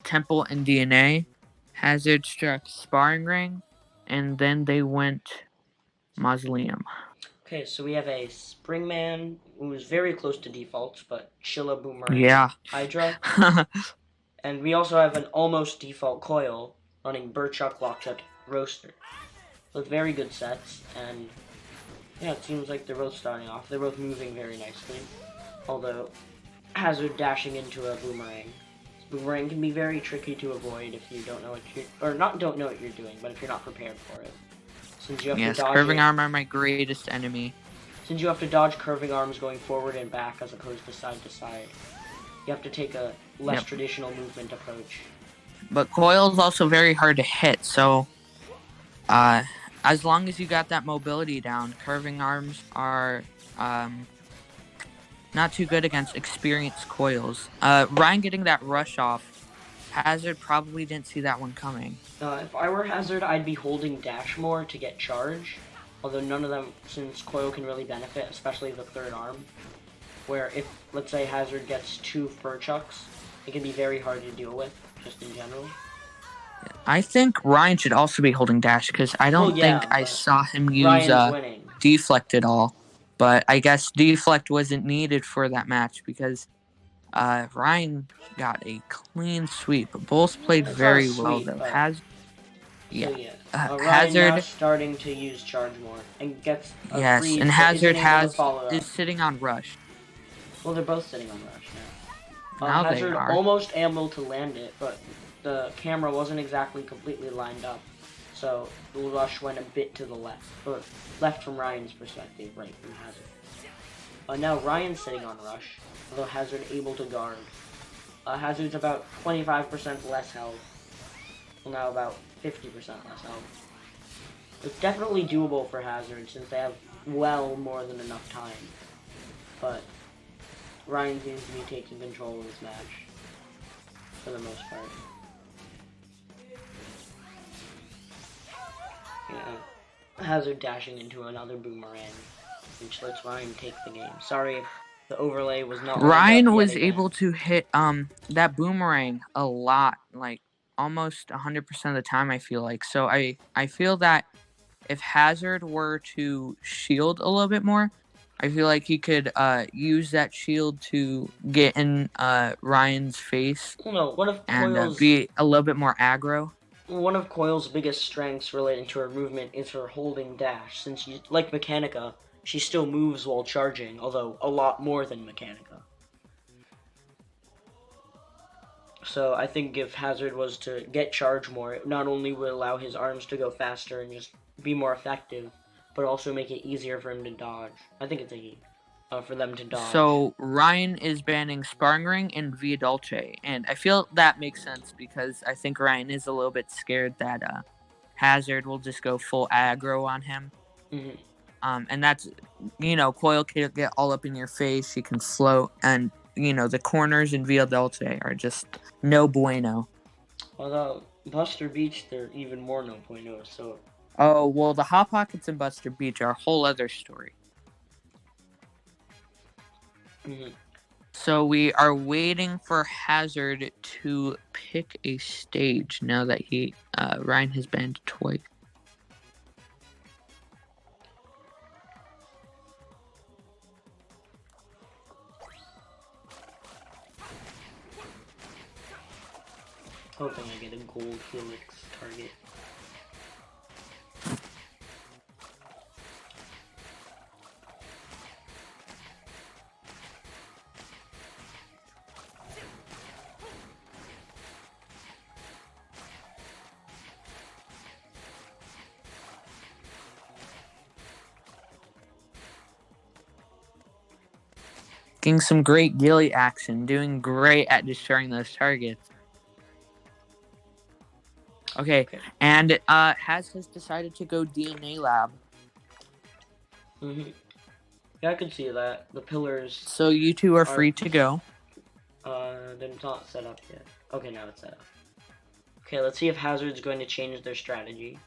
Temple and DNA. Hazard struck Sparring Ring, and then they went Mausoleum. Okay, so we have a Springman who is very close to defaults, but Chilla Boomerang Yeah. Hydra. And we also have an almost default Coil running Burchuck, Lockshot, Roaster. With very good sets, and yeah, it seems like they're both starting off. They're both moving very nicely. Although, Hazard dashing into a Boomerang. Boomerang can be very tricky to avoid if you don't know what you're, or not don't know what you're doing, but if you're not prepared for it. Since you have to dodge curving it, arm are my greatest enemy. Since you have to dodge curving arms going forward and back as opposed to side, you have to take a less traditional movement approach. But Coil is also very hard to hit, so as long as you got that mobility down, curving arms are not too good against experienced Coils. Ryan getting that rush off, Hazard probably didn't see that one coming. If I were Hazard, I'd be holding dash more to get charge. Although none of them, since Coil can really benefit, especially the third arm. Where if, let's say, Hazard gets 2 Furchucks, it can be very hard to deal with, just in general. I think Ryan should also be holding dash, because I don't think I saw him use deflect at all. But I guess deflect wasn't needed for that match, because Ryan got a clean sweep. Both played very well, though. Hazard now starting to use charge more and gets a freeze, and Hazard is sitting on rush. Well, they're both sitting on rush now. Hazard almost able to land it, but the camera wasn't exactly completely lined up, so the rush went a bit to the left, or left from Ryan's perspective, right from Hazard. Now Ryan's sitting on rush, although Hazard able to guard. Hazard's about 25% less health. Well, now about 50% less health. It's definitely doable for Hazard since they have well more than enough time. But Ryan seems to be taking control of this match for the most part. Yeah. Hazard dashing into another Boomerang, which lets Ryan take the game. Sorry if the overlay was not. Ryan was able to hit that Boomerang a lot, like almost 100% of the time, I feel like. So I feel that if Hazard were to shield a little bit more, I feel like he could use that shield to get in Ryan's face and be a little bit more aggro. One of Coil's biggest strengths relating to her movement is her holding dash, since like Mechanica, she still moves while charging, although a lot more than Mechanica. So I think if Hazard was to get charge more, it not only would allow his arms to go faster and just be more effective, but also make it easier for him to dodge. I think it's for them to dodge. So Ryan is banning Sparring Ring and Via Dolce, and I feel that makes sense because I think Ryan is a little bit scared that Hazard will just go full aggro on him. Mm-hmm. And that's, Coil can get all up in your face, she can float, and, the corners in Via Dolce are just no bueno. Although Buster Beach, they're even more no bueno, so... Oh, well, the Hot Pockets in Buster Beach are a whole other story. Mm-hmm. So we are waiting for Hazard to pick a stage now that Ryan has banned twice. Hoping I get a gold Helix target. Getting some great ghillie action, doing great at destroying those targets. Okay, and has decided to go DNA lab. Mm-hmm. Yeah, I can see that. The pillars... So you two are free to go. They're not set up yet. Okay, now it's set up. Okay, let's see if Hazard's going to change their strategy.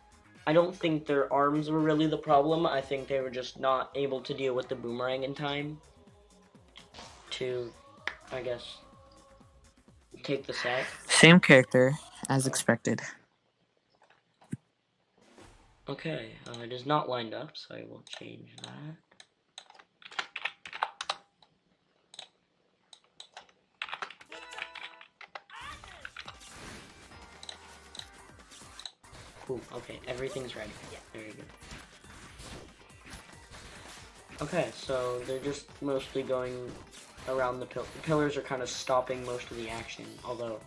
I don't think their arms were really the problem. I think they were just not able to deal with the Boomerang in time to, I guess, take the set. Same character, as expected. Okay, it is not lined up, so I will change that. Cool, okay, everything's ready. Very good. Okay, so they're just mostly going around the pillars are kind of stopping most of the action, although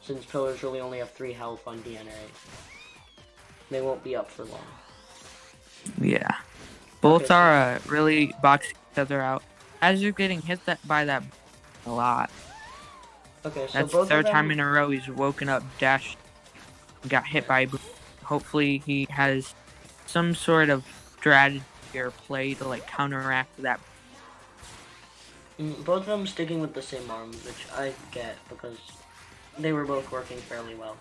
since pillars really only have 3 health on DNA, they won't be up for long. Yeah. Both okay, are really boxing each other out. As you're getting hit by that a lot. Okay, so that's both the third of them... time in a row he's woken up, dashed, got hit by a boom. Hopefully he has some sort of strategy or play to like counteract that. Both of them sticking with the same arms, which I get because they were both working fairly well.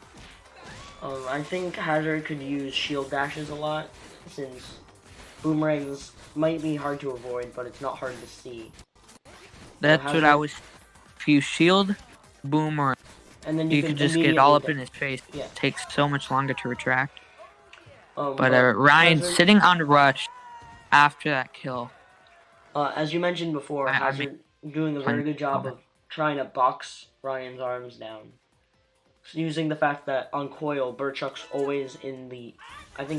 I think Hazard could use shield dashes a lot, since boomerangs might be hard to avoid, but it's not hard to see. That's what I was. If you shield boomerang, and then you could just get all up in his face. Yeah. It takes so much longer to retract. But Ryan sitting on rush after that kill. As you mentioned before, Hazard doing a very good job of trying to box Ryan's arms down. Using the fact that on coil, Burchuck's always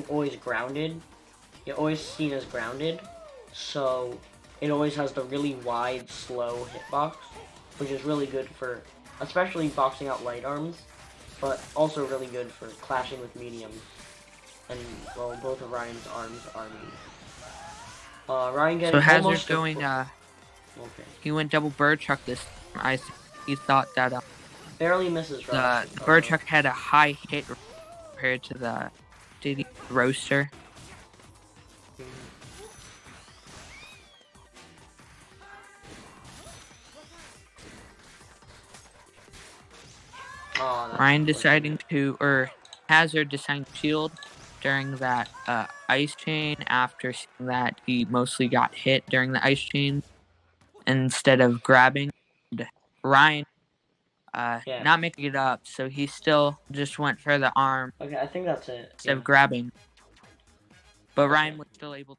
always grounded. You're always seen as grounded, so it always has the really wide, slow hitbox, which is really good for, especially boxing out light arms, but also really good for clashing with mediums. And, well, both of Ryan's arms are medium. Ryan getting Hazard's going, okay. He went double Burchuck this time. He thought that, barely misses Ryan. The Burchuck had a high hit compared to the Roaster. Ryan deciding to, or Hazard deciding to shield during that ice chain after seeing that he mostly got hit during the ice chain instead of grabbing. Ryan not making it up, so he still just went for the arm. Okay, I think that's it. Instead of grabbing. But Ryan was still able